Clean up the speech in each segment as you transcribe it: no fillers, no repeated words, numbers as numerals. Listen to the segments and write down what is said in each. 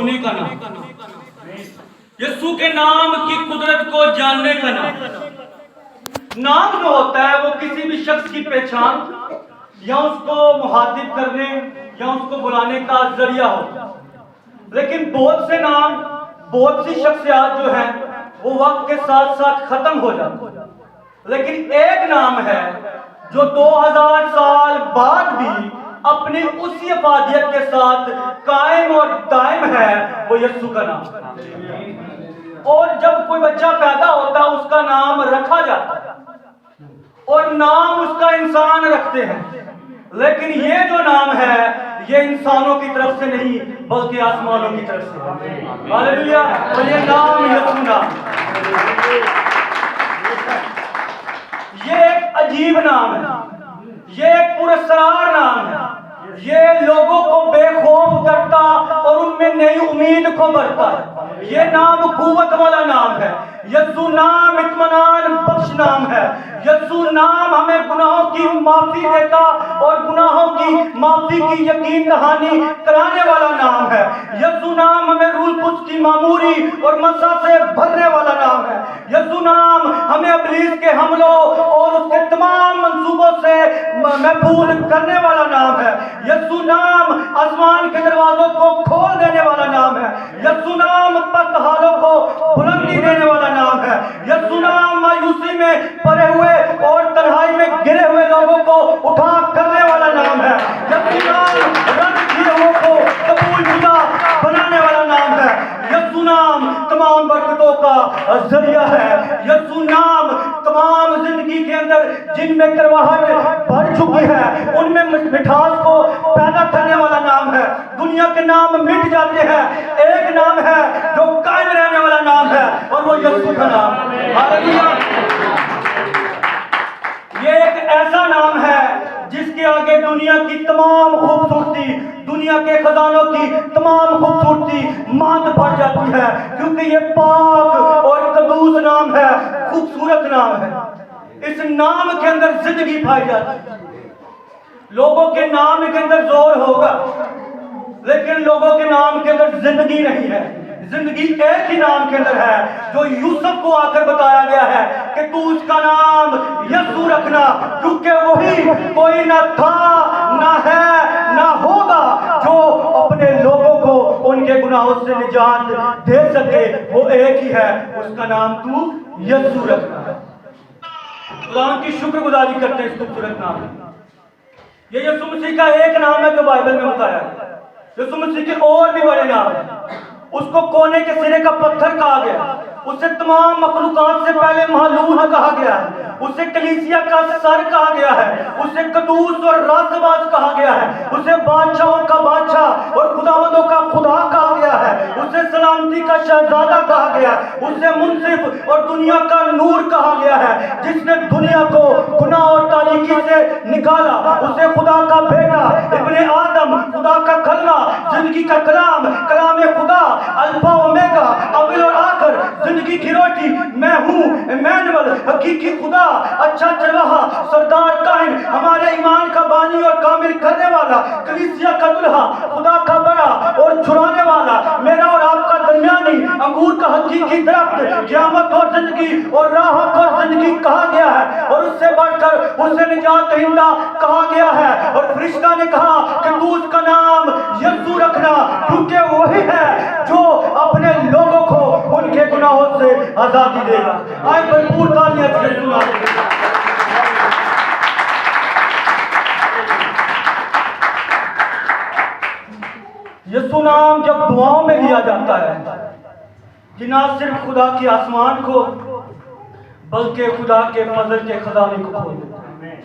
ہونے کا نام، یسوع کے نام کی قدرت کو جاننے کا نام۔ نام جو ہوتا ہے وہ کسی بھی شخص کی پہچان یا اس کو مخاطب کرنے یا اس کو بلانے کا ذریعہ ہوتا ہے، لیکن بہت سے نام، بہت سی شخصیات جو ہیں وہ وقت کے ساتھ ساتھ ختم ہو جاتے ہیں، لیکن ایک نام ہے جو 2000 سال بعد بھی اپنی اسی افادیت کے ساتھ قائم اور دائم ہے، وہ یسوع کا نام۔ اور جب کوئی بچہ پیدا ہوتا ہے اس کا نام رکھا جاتا ہے، اور نام اس کا انسان رکھتے ہیں، لیکن یہ جو نام ہے یہ انسانوں کی طرف سے نہیں بلکہ آسمانوں کی طرف سے۔ ہاللیلویا! اور یہ نام یسوع نام، یہ ایک عجیب نام ہے، یہ ایک پراسرار نام ہے، یہ لوگوں کو بے خوف کرتا اور ان میں نئی امید کو بھرتا ہے۔ یہ نام قوت والا نام ہے، یسوع نام اطمینان بخش نام ہے، یسوع نام ہمیں گناہوں کی معافی دیتا اور گناہوں کی معافی کی یقین دہانی کرانے والا نام ہے، یسوع نام ہمیں روح القدس کی معموری اور مسح سے بھرنے والا نام ہے، یسوع نام ہمیں ابلیس کے حملوں اور اس کے تمام منصوبوں سے محفوظ کرنے والا نام ہے، یسوع نام آسمان کے دروازوں کو کھول دینے والا نام ہے، یسوع نام پست حالوں کو بلندی دینے والا نام ہے، یسوع نام مایوسی میں پڑے ہوئے اور تنہائی میں گرے ہوئے لوگوں کو اٹھا کرنے والا نام ہے، یسوع نام رد کیے ہوئے کو قبول شدہ بنانے والا نام ہے، یسوع نام تمام برکتوں کا ذریعہ ہے، یسوع نام تمام زندگی کے اندر جن میں کرواہٹ بھر چکی ہے ان میں مٹھاس کو پیدا کرنے والا نام ہے۔ دنیا کے نام مٹ جاتے ہیں، ایک نام ہے جو قائم رہنے والا نام ہے اور وہ یسوع کا نام۔ ہاللیلویا! یہ ایک ایسا نام ہے جس کے آگے دنیا کی تمام خوبصورتی، دنیا کے خزانوں کی تمام خوبصورتی ماند پڑ جاتی ہے، کیونکہ یہ پاک اور قدوس نام ہے، خوبصورت نام ہے۔ اس نام کے اندر زندگی پائی جاتی ہے۔ لوگوں کے نام کے اندر زور ہوگا لیکن لوگوں کے نام کے اندر زندگی نہیں ہے۔ زندگی ایک ہی نام کے اندر ہے جو یوسف کو آ کر بتایا گیا ہے کہ تو اس کا نام یسوع رکھنا، کیونکہ وہی کوئی نہ تھا نہ ہے نہ ہوگا جو اپنے لوگوں کو ان کے گناہوں سے نجات دے سکے، وہ ایک ہی ہے، اس کا نام تو یسوع رکھنا۔ خدا کی شکر گزاری کرتے ہیں اس خوبصورت نام میں۔ یہ یسوع مسیح کا ایک نام ہے جو بائبل میں بتایا ہے۔ یسوع مسیح کے اور بھی بڑے نام ہیں۔ اس کو کونے کے سرے کا پتھر کہا گیا، اسے تمام مخلوقات سے پہلے معلوم کہا گیا ہے، اسے کلیسیا کا سر کہا گیا ہے، اسے قدوس اور راست باز کہا گیا ہے، اسے بادشاہوں کا بادشاہ اور خداوندوں کا خدا کہا گیا ہے، اسے سلامتی کا شہزادہ کہا گیا ہے، اسے منصف اور دنیا کا نور کہا گیا ہے، جس نے دنیا کو گناہ اور تاریکی سے نکالا، اسے خدا کا بیٹا، ابن آدم، خدا کا کلمہ، زندگی کا کلام، کلام خدا، الفا اومیگا، اول اور آخر، زندگی کی روٹی، میں ہوں، ایمانویل، حقیقی خدا، اچھا چرواہا، سردار کائن، ہمارے ایمان کا بانی اور کامل کرنے والا، کلیسیا کا دلہا، خدا کا بڑا اور چھڑانے والا، میرا اور آپ کا درمیانی، انگور کا حقیقی درخت، قیامت اور زندگی اور راحت اور زندگی کہا گیا ہے، اور اس سے بڑھ کر اسے نجات دہندہ کہا گیا ہے، اور فرشتہ نے کہا کہ تو اس کا نام یسوع رکھنا، کیونکہ وہی ہے جو اپنے لوگوں کو ان کے گناہوں سے آزادی دے گا۔ آئے بھرپور تالیاں سے یسوع یسوع نام جب دعاؤں میں لیا جاتا ہے کہ نہ صرف خدا کے آسمان کو بلکہ خدا کے فضل کے خزانے کو کھول دیتا ہے،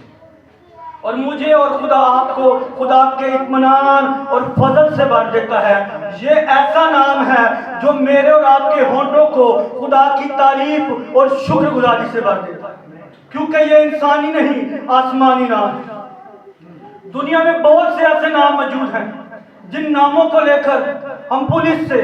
اور مجھے اور خدا آپ کو خدا کے اطمینان اور فضل سے بھر دیتا ہے۔ یہ ایسا نام ہے جو میرے اور آپ کے ہونٹوں کو خدا کی تعریف اور شکر گزاری سے بھر دیتا ہے، کیونکہ یہ انسانی نہیں، آسمانی نام ہے۔ دنیا میں بہت سے ایسے نام موجود ہیں جن ناموں کو لے کر ہم پولیس سے،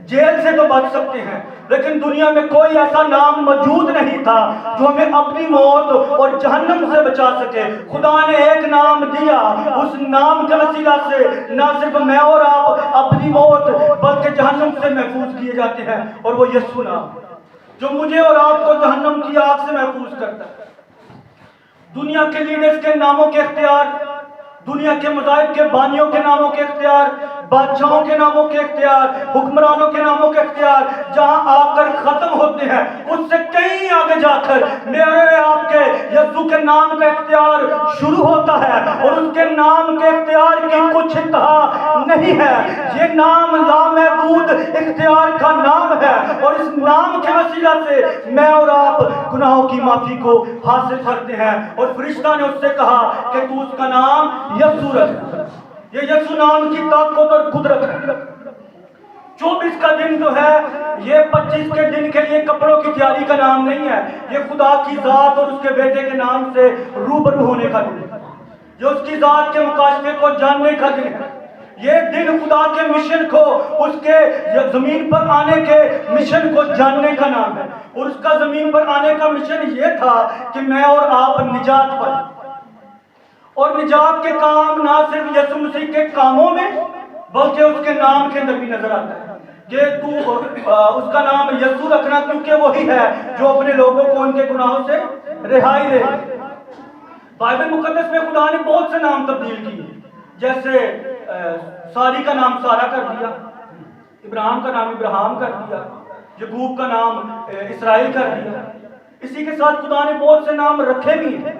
جیل سے تو بچ سکتے ہیں، لیکن دنیا میں کوئی ایسا نام موجود نہیں تھا جو ہمیں اپنی موت اور جہنم سے بچا سکے۔ خدا نے ایک نام دیا، اس نام کے وسیلہ سے نہ صرف میں اور آپ اپنی موت بلکہ جہنم محفوظ کیے جاتے ہیں، اور وہ یسوع نام جو مجھے اور آپ کو جہنم کی آگ سے محفوظ کرتا ہے۔ دنیا کے لیڈرز کے ناموں کے اختیار، دنیا کے مذاہب کے بانیوں کے ناموں کے اختیار، بادشاہوں کے ناموں کے اختیار، حکمرانوں کے ناموں کے اختیار جہاں آ کر ختم ہوتے ہیں، اس سے کہیں آگے جا کر میرے آپ کے یسوع کے نام کا اختیار شروع ہوتا ہے، اور اس کے نام کے اختیار کی کچھ انتہا نہیں ہے۔ یہ نام لامحدود اختیار کا نام ہے، اور اس نام کے وسیلہ سے میں اور آپ گناہوں کی معافی کو حاصل کرتے ہیں۔ اور فرشتہ نے اس سے کہا کہ تو اس کا نام یسوع رکھ۔ یہ یسوع نام کی طاقت اور قدرت ہے۔ 24 کا دن جو ہے یہ 25 کے دن کے لیے کپڑوں کی تیاری کا نام نہیں ہے، یہ خدا کی ذات اور اس کے بیٹے کے نام سے روبرو ہونے کا دن ہے، یہ اس کی ذات کے مکاشفے کو جاننے کا دن ہے۔ یہ دن خدا کے مشن کو، اس کے زمین پر آنے کے مشن کو جاننے کا نام ہے، اور اس کا زمین پر آنے کا مشن یہ تھا کہ میں اور آپ نجات پائیں، اور نجات کے کام نہ صرف یسوع مسیح کے کاموں میں بلکہ اس کے نام کے اندر بھی نظر آتا ہے کہ تو اس کا نام یسوع رکھنا، کیونکہ وہی ہے جو اپنے لوگوں کو ان کے گناہوں سے رہائی دے۔ بائبل مقدس میں خدا نے بہت سے نام تبدیل کیے، جیسے ساری کا نام سارا کر دیا، ابراہیم کا نام ابراہیم کر دیا، یعقوب کا نام اسرائیل کر دیا۔ اسی کے ساتھ خدا نے بہت سے نام رکھے بھی ہیں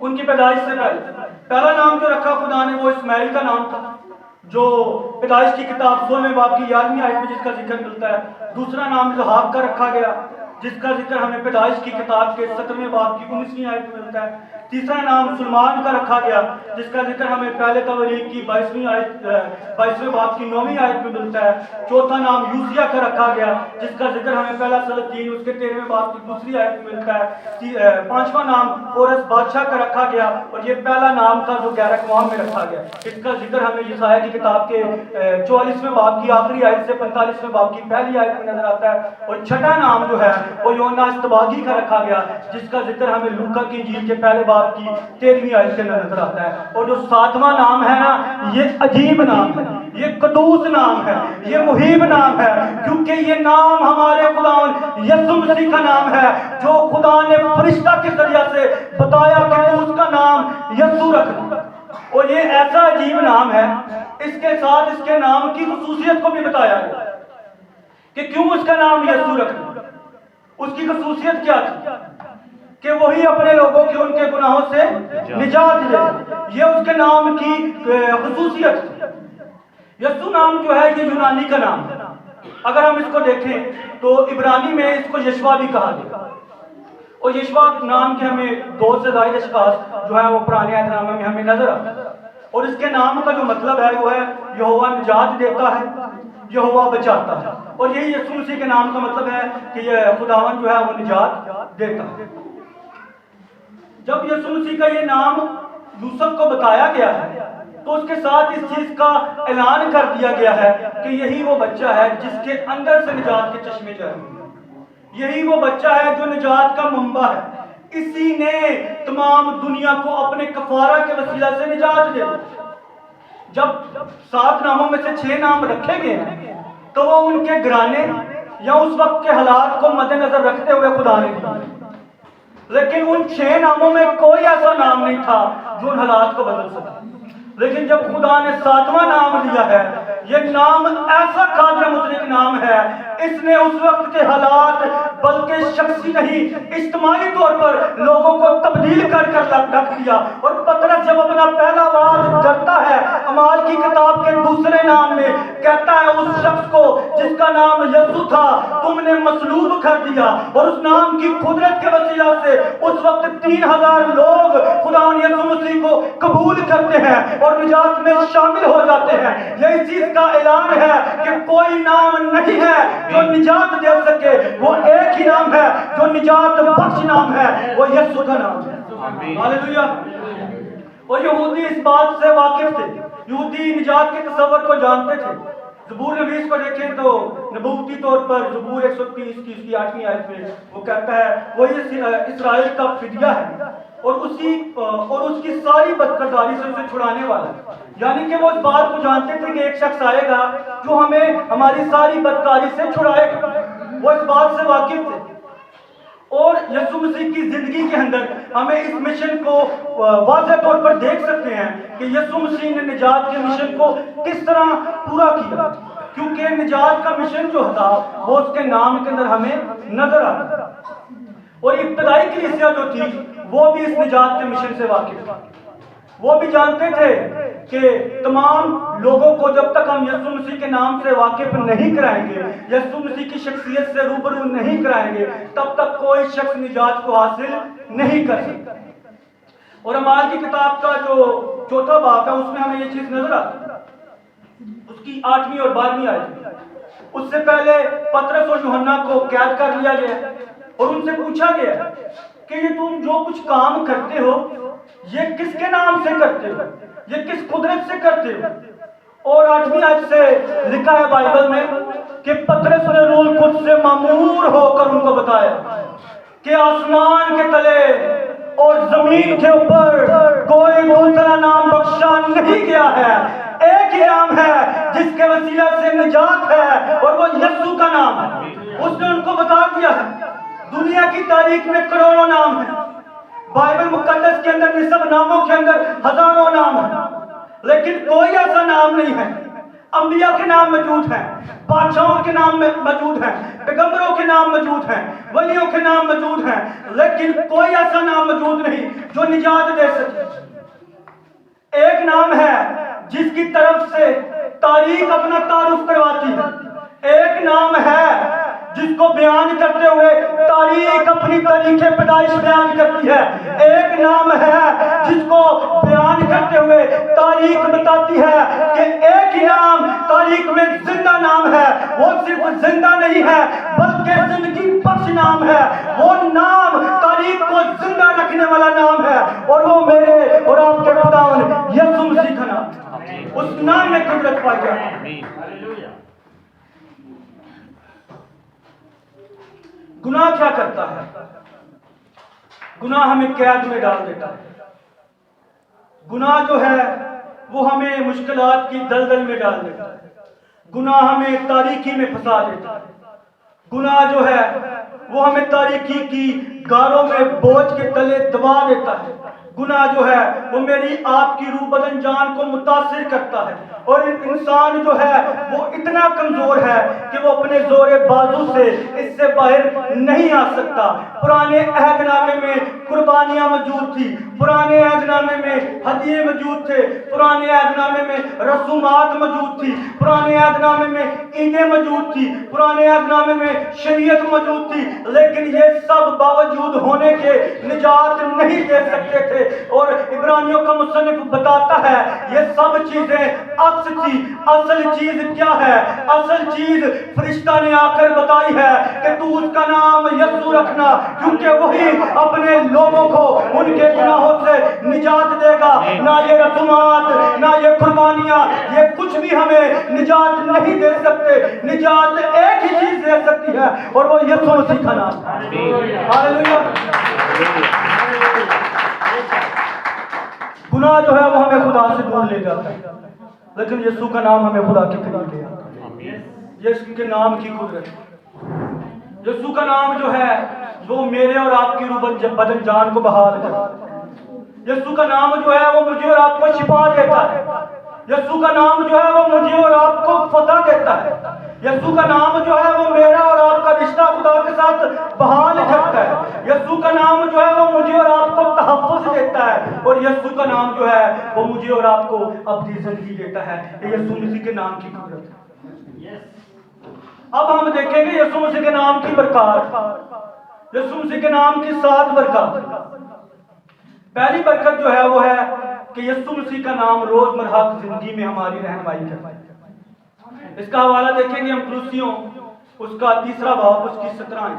ان کی پیدائش سے پہلے۔ پہلا نام جو رکھا خدا نے وہ اسماعیل کا نام تھا، جو پیدائش کی کتاب 16ویں باب کی 11ویں آیت میں جس کا ذکر ملتا ہے۔ دوسرا نام اسحاق کا رکھا گیا، جس کا ذکر ہمیں پیدائش کی کتاب کے 17ویں باب کی 19ویں آیت میں ملتا ہے۔ تیسرا نام سلمان کا رکھا گیا، جس کا ذکر ہمیں پہلے تورید کی 22ویں باب کی 9ویں آیت میں ملتا ہے۔ چوتھا نام یوسیہ کا رکھا گیا، جس کا ذکر ہمیں پہلا صلح 3 اس کے 13ویں باب کی 2 آیت میں ملتا ہے۔ پانچواں نام کورس بادشاہ کا رکھا گیا، اور یہ پہلا نام تھا جو غیر اقوام میں رکھا گیا۔ اس کا ذکر ہمیں یسایہ کی کتاب کے 44ویں باب کی آخری آیت سے 45ویں باب کی پہلی آیت میں نظر آتا ہے۔ اور چھٹا نام جو ہے وہ یوحنا استباغی کا رکھا گیا، جس کا ذکر ہمیں لوکا کی انجیل کے پہلے باب کی 13ویں آیت سے نظر آتا ہے۔ اور جو 7واں نام ہے نا، یہ عجیب نام ہے، یہ قدوس نام ہے، یہ محیب نام ہے، کیونکہ یہ نام ہمارے خداوند یسوع مسیح کا نام ہے، جو خدا نے فرشتہ کے ذریعے سے بتایا کہ تو اس کا نام یسوع رکھنا۔ اور یہ ایسا عجیب نام ہے، اس کے ساتھ اس کے نام کی خصوصیت کو بھی بتایا گیا کہ کیوں اس کا نام یسوع رکھنا۔ اس کی خصوصیت کیا تھی کہ وہی اپنے لوگوں کے ان کے گناہوں سے نجات دے، یہ اس کے نام کی خصوصیت ہے۔ یسوع نام جو ہے یہ یونانی کا نام ہے۔ اگر ہم اس کو دیکھیں تو عبرانی میں اس کو یشوا بھی کہا گیا، اور یشوا نام کے ہمیں 2 سے زائد اشخاص جو ہیں وہ پرانے عہد نامے میں ہمیں نظر آتے ہیں، اور اس کے نام کا جو مطلب ہے وہ ہے یہوہ نجات دیتا ہے، یہوہ بچاتا ہے، اور یہی یسوع مسیح کے نام کا مطلب ہے کہ یہ خداوند جو ہے وہ نجات دیتا ہے۔ جب یسوع مسیح کا یہ نام یوسف کو بتایا گیا ہے تو اس کے ساتھ اس چیز کا اعلان کر دیا گیا ہے کہ یہی وہ بچہ ہے جس کے اندر سے نجات کے چشمے جاری ہیں، یہی وہ بچہ ہے جو نجات کا منبع ہے، اسی نے تمام دنیا کو اپنے کفارہ کے وسیلہ سے نجات دے۔ جب 7 ناموں میں سے 6 نام رکھے گئے ہیں تو وہ ان کے گھرانے یا اس وقت کے حالات کو مد نظر رکھتے ہوئے خدا نے دیے، لیکن ان 6 ناموں میں کوئی ایسا نام نہیں تھا جو ان حالات کو بدل سکتا۔ لیکن جب خدا نے 7واں نام دیا ہے، یہ نام ایسا قادر مطلق نام ہے، اس نے اس وقت کے حالات بلکہ شخصی نہیں اجتماعی طور پر لوگوں کو تبدیل کر رکھ دیا۔ اور پطرس جب اپنا پہلا واعظ کرتا ہے اعمال کی کتاب کے 2 نام میں، کہتا ہے اس شخص کو جس کا نام یسوع تھا تم نے مصلوب کر دیا، اور اس نام کی قدرت کے وسیلہ سے اس وقت 3000 لوگ خدا یسوع مسیح کو قبول کرتے ہیں اور نجات میں شامل ہو جاتے ہیں۔ یہ اس چیز کا اعلان ہے کہ کوئی نام نہیں ہے جو نجات دے سکے، وہ ایک ہی نام ہے جو نجات بخش نام ہے، وہ یسوع کا نام ہے۔ ہاللیلویہ۔ اور یہودی اس بات سے واقف تھے، یہودی نجات کے تصور کو جانتے تھے، زبور نویس کو دیکھیں تو نبوتی طور پر زبور 130 کی اس کی 8ویں آیت میں وہ کہتا ہے وہ اسرائیل کا فدیہ ہے اور اس کی ساری بدکرداری سے اسے چھڑانے والا ہے. یعنی کہ وہ اس بات کو جانتے تھے کہ ایک شخص آئے گا جو ہمیں ہماری ساری بدکاری سے چھڑائے گا. وہ اس بات سے واقف تھے اور یسوع مسیح کی زندگی کے اندر ہمیں اس مشن کو واضح طور پر دیکھ سکتے ہیں کہ یسوع مسیح نے نجات کے مشن کو کس طرح پورا کیا, کیونکہ نجات کا مشن جو تھا وہ اس کے نام کے اندر ہمیں نظر آتا. اور ابتدائی کلیسیا جو تھی وہ بھی اس نجات کے مشن سے واقف تھا. وہ بھی جانتے تھے کہ تمام لوگوں کو جب تک ہم یسوع مسیح کے نام سے واقف نہیں کرائیں گے, یسوع مسیح کی شخصیت سے روبرو نہیں کرائیں گے, تب تک کوئی شخص نجات کو حاصل نہیں کر سکتا. اور اعمال کی کتاب کا جو 4واں باب ہے اس میں ہمیں یہ چیز نظر آتی ہے, اس کی 8ویں اور 12ویں آیت. اس سے پہلے پطرس اور یوحنا کو قید کر لیا گیا اور ان سے پوچھا گیا کہ یہ تم جو کچھ کام کرتے ہو یہ کس کے نام سے کرتے ہو, یہ کس قدرت سے کرتے ہو. اور 8ویں آیت سے لکھا ہے بائبل میں کہ پطرس نے روح القدس سے مامور ہو کر ان کو بتایا کہ آسمان کے تلے اور زمین کے اوپر کوئی دوسرا نام بخشا نہیں گیا ہے, ایک ہی نام ہے جس کے وسیلہ سے نجات ہے اور وہ یسوع کا نام ہے. اس نے ان کو بتا دیا ہے دنیا کی تاریخ میں کروڑوں نام ہیں, بائبل مقدس کے اندر نسب ناموں کے اندر ہزاروں نام ہیں, لیکن کوئی ایسا نام نہیں ہے. انبیاء کے نام موجود ہیں, بادشاہوں کے نام موجود ہیں, پیغمبروں کے نام موجود ہیں, ولیوں کے نام موجود ہیں, لیکن کوئی ایسا نام موجود نہیں جو نجات دے سکے. ایک نام ہے جس کی طرف سے تاریخ اپنا تعارف کرواتی ہے, ایک نام ہے جس کو بیان کرتے ہوئے تاریخ اپنی تاریخ پیدائش بیان کرتی ہے, ایک نام ہے جس کو بیان کرتے ہوئے تاریخ بتاتی ہے کہ ایک ہی نام تاریخ میں زندہ نام ہے. وہ صرف زندہ نہیں ہے بلکہ زندگی بخش نام ہے. وہ نام تاریخ کو زندہ رکھنے والا نام ہے اور وہ میرے اور آپ کے خداوند یسوع مسیح کا نام ہے. اس نام میں قدرت پائی جاتی ہے. گناہ کیا کرتا ہے؟ گناہ ہمیں قید میں ڈال دیتا ہے. گناہ جو ہے وہ ہمیں مشکلات کی دلدل میں ڈال دیتا ہے. گناہ ہمیں تاریکی میں پھنسا دیتا ہے. گناہ جو ہے وہ ہمیں تاریکی کی گاروں میں بوجھ کے تلے دبا دیتا ہے. گناہ جو ہے وہ میری آپ کی روح بدن جان کو متاثر کرتا ہے اور انسان جو ہے وہ اتنا کمزور ہے کہ وہ اپنے زور بازو سے اس سے باہر نہیں آ سکتا. پرانے عہد نامے میں قربانیاں موجود تھی, پرانے عہد نامے میں ہدیے موجود تھے, پرانے عہد نامے میں رسومات موجود تھی, پرانے عہد نامے میں عیدیں موجود تھی, پرانے عہد نامے میں شریعت موجود تھی, لیکن یہ سب باوجود ہونے کے نجات نہیں دے سکتے تھے. اور عبرانیوں کا مصنف بتاتا ہے یہ سب چیزیں عکس تھی. اصل چیز کیا ہے؟ اصل چیز فرشتہ نے آ کر بتائی ہے کہ تو اس کا نام یسوع رکھنا, کیونکہ وہی اپنے لوگوں کو ان کے گناہوں سے نجات دے گا. نہ یہ رسومات نہ یہ قربانیاں یہ کچھ بھی ہمیں نجات نہیں دے سکتے. نجات ایک ہی چیز دے سکتی ہے اور وہ یسوع مسیح کا نام ہے. ہاللویا. گناہ جو ہے وہ ہمیں خدا سے دور لے جاتا ہے, لیکن یسوع کا نام ہمیں خدا کے قریب لے آتا ہے. یسوع کے نام کی قدرت, یسوع کا نام جو ہے وہ میرے اور آپ کی روح بدن جان کو بحال کرتا ہے. یسوع کا نام جو ہے وہ مجھے اور آپ کو شفا دیتا ہے. یسوع کا نام جو ہے وہ مجھے اور آپ کو فتح دیتا ہے. یسوع کا نام جو ہے وہ میرا اور آپ کا رشتہ خدا کے ساتھ بحال کرتا ہے. یسوع کا نام جو ہے وہ مجھے اور آپ کو تحفظ دیتا ہے. اور یسوع کا نام جو ہے وہ مجھے اور آپ کو اپنی زندگی دیتا ہے. یہ یسوع مسیح کے نام کی قدرت ہے. اب ہم دیکھیں گے یسوع مسیح کے نام کی برکات, یسوع مسیح کے نام کی 7 برکات. پہلی برکت جو ہے وہ ہے کہ یسوع مسیح کا نام روزمرہ کی زندگی میں ہماری رہنمائی کرتا ہے. اس کا حوالہ دیکھیں گے ہم کلوسیوں اس کا 3 باب اس کی 17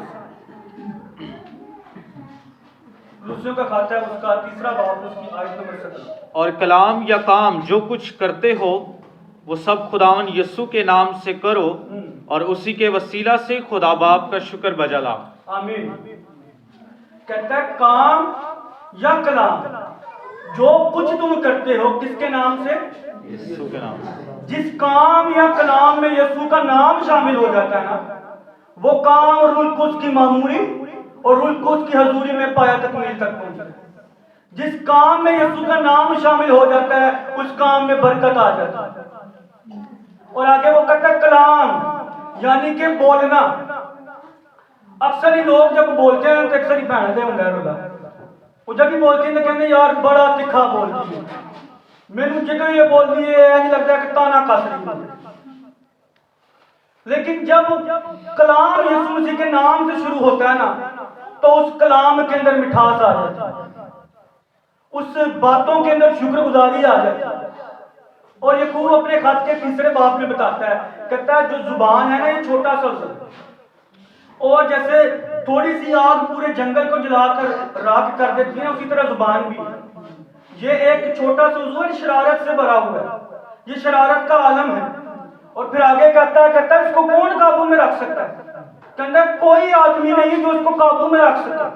کلوسیوں کا خاتہ ہے اس کا 3 باب اس کی آیت نمبر 17. اور کلام یا کام جو کچھ کرتے ہو وہ سب خداون یسوع کے نام سے کرو اور اسی کے وسیلہ سے خدا باپ کا شکر بجا لاؤ۔ آمین۔ کہتا ہے کام یا کلام، جو کچھ تم کرتے ہو کس کے نام سے؟ یسوع کے نام سے۔ جس کام یا کلام میں یسوع کا نام شامل ہو جاتا ہے نا، وہ کام روح القدس کی معموری اور روح القدس کی حضوری میں پایا تکمیل تک پہنچتا ہے۔ جس کام میں یسوع کا نام شامل ہو جاتا ہے اس کام میں برکت آ جاتی ہے۔ اور آگے وہ کہتا ہے کلام یعنی کہ بولنا۔ اکثر ہی لوگ جب بولتے ہیں تو اکثر ہی پہنتے ہیں غیر اللہ، وہ جب ہی بولتے ہیں تو کہتے ہیں یار بڑا تکھا بولتی ہے، میرے جگہ یہ بول دیے ایسا لگتا ہے کہ تانا کس رہی ہے۔ لیکن جب کلام یسوع مسیح کے نام سے شروع ہوتا ہے نا تو اس کلام کے اندر مٹھاس آ جاتی ہے، اس باتوں کے اندر شکر گزاری آ جاتی ہے۔ اور یعقوب اپنے خط کے 3 باب میں بتاتا ہے، کہتا ہے جو زبان ہے نا یہ چھوٹا سا عضو ہے، اور جیسے تھوڑی سی آگ پورے جنگل کو جلا کر راکھ کر دیتی ہے اسی طرح زبان بھی ہے۔ یہ ایک چھوٹا سا عضو ہے، شرارت سے بھرا ہوا ہے، یہ شرارت کا عالم ہے۔ اور پھر آگے کہتا ہے اس کو کون قابو میں رکھ سکتا ہے؟ کہتا ہے کوئی آدمی نہیں جو اس کو قابو میں رکھ سکتا،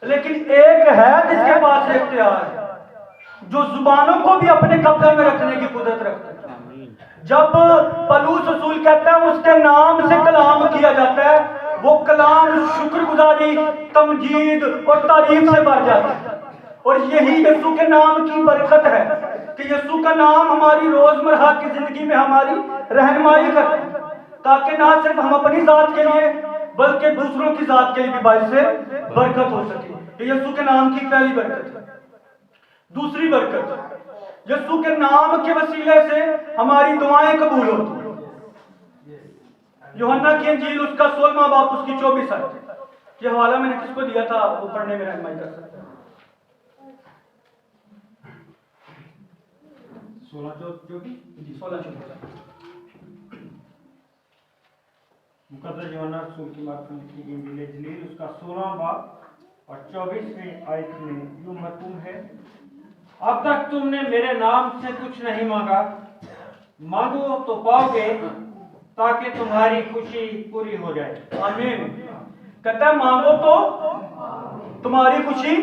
لیکن ایک ہے جس کے پاس اختیار ہے، جو زبانوں کو بھی اپنے قبضے میں رکھنے کی قدرت رکھتا ہے۔ جب پولس رسول کہتا ہے اس کے نام سے کلام کیا جاتا ہے، وہ کلام شکر گزاری، تمجید اور تعریف سے بھر جاتا ہے۔ اور یہی یسوع کے نام کی برکت ہے کہ یسوع کا نام ہماری روزمرہ کی زندگی میں ہماری رہنمائی کرتا ہے، تاکہ نہ صرف ہم اپنی ذات کے لیے بلکہ دوسروں کی ذات کے لیے بھی باعث سے برکت ہو سکے۔ یہ یسوع کے نام کی پہلی برکت ہے۔ دوسری برکت، یسوع کے نام کے وسیلے سے ہماری دعائیں قبول ہوتی ہیں۔ یوحنا کی انجیل اس کا 16واں باب اس کی 24 آیت، یہ حوالہ میں نے کس کو دیا تھا وہ پڑھنے میں رہنمائی کر سکتے ہیں۔ 16 مقدس یوحنا رسول کی مارفت لکھی گئی انجیل جلیل اس کا 16واں باب اور 24ویں آیت میں یوں مرقوم ہے، اب تک تم نے میرے نام سے کچھ نہیں مانگا، مانگو تو پاؤ گے تاکہ تمہاری خوشی پوری ہو جائے۔ آمین۔ کہتا ہے مانگو تو تمہاری خوشی،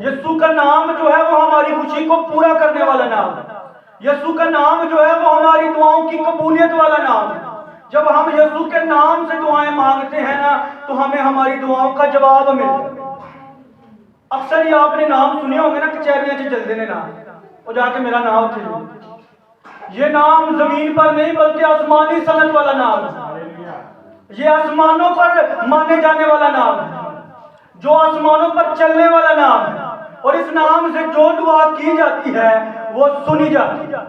یسوع کا نام جو ہے وہ ہماری خوشی کو پورا کرنے والا نام ہے۔ یسوع کا نام جو ہے وہ ہماری دعاؤں کی قبولیت والا نام ہے۔ جب ہم یسوع کے نام سے دعائیں مانگتے ہیں نا تو ہمیں ہماری دعاؤں کا جواب ملتا ہے۔ اکثر ہی آپ نے نام سنے ہوں گے نا کچہریاں سے جلدے نے نام اور جا کے میرا نام تھے، یہ نام زمین پر نہیں بلکہ آسمانی صنعت والا نام ہے، یہ آسمانوں پر مانے جانے والا نام ہے، جو آسمانوں پر چلنے والا نام ہے، اور اس نام سے جو دعا کی جاتی ہے وہ سنی جاتی ہے۔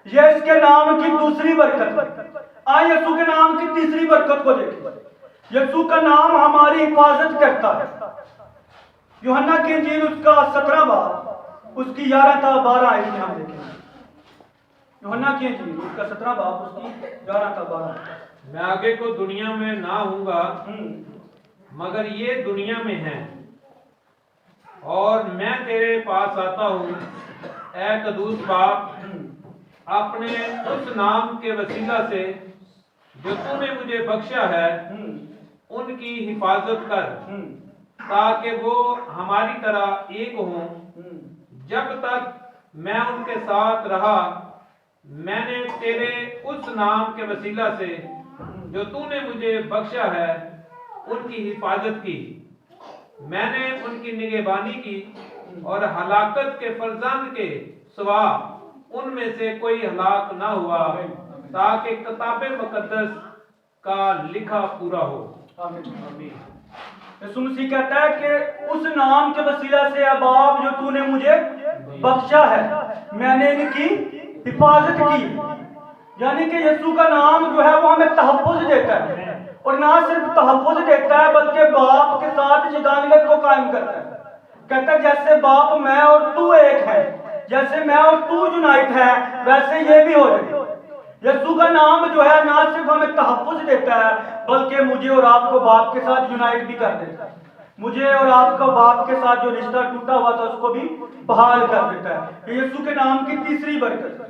یہ اس کے نام کی دوسری برکت ہے۔ آئے یسوع کے نام کی تیسری برکت کو دیکھیں۔ یسوع کا نام ہماری حفاظت کرتا ہے۔ یوحنا کی انجیل اس کا 17 باب اس کی 11 تا 12 آیت میں ہم دیکھیں۔ یوحنا کی انجیل اس کا 17 باب اس کی 11 تا 12۔ میں آگے کو دنیا میں نہ ہوں گا مگر یہ دنیا میں ہے، اور میں تیرے پاس آتا ہوں اے قدوس باپ، اپنے اس نام کے وسیلہ سے جو تو نے مجھے بخشا ہے ان کی حفاظت کر، تاکہ وہ ہماری طرح ایک ہوں۔ جب تک میں ان کے ساتھ رہا میں نے تیرے اس نام کے وسیلہ سے جو تو نے مجھے بخشا ہے ان کی حفاظت کی، میں نے ان کی نگہبانی کی، اور ہلاکت کے فرزند کے سوا ان میں سے کوئی ہلاک نہ ہوا، تاکہ کتاب مقدس کا لکھا پورا ہو۔ یسوع مسیح کہتا ہے کہ اس نام کے وسیلہ سے اے باپ جو تو نے مجھے بخشا ہے میں نے ان کی حفاظت کی، یعنی کہ یسوع کا نام جو ہے وہ ہمیں تحفظ دیتا ہے، اور نہ صرف تحفظ دیتا ہے بلکہ باپ کے ساتھ یگانگت کو قائم کرتا ہے۔ کہتا ہے جیسے باپ میں اور تو ایک ہے، جیسے میں اور تو یونائٹ ہے ویسے یہ بھی ہو جائے۔ یسوع کا نام جو ہے نہ صرف ہمیں تحفظ دیتا ہے بلکہ مجھے اور آپ کو باپ کے ساتھ یونائٹ بھی کر دیتا ہے، مجھے اور آپ کا باپ کے ساتھ جو رشتہ ٹوٹا ہوا تھا اس کو بھی بحال کر دیتا ہے۔ یہ یسوع کے نام کی تیسری برکت ہے۔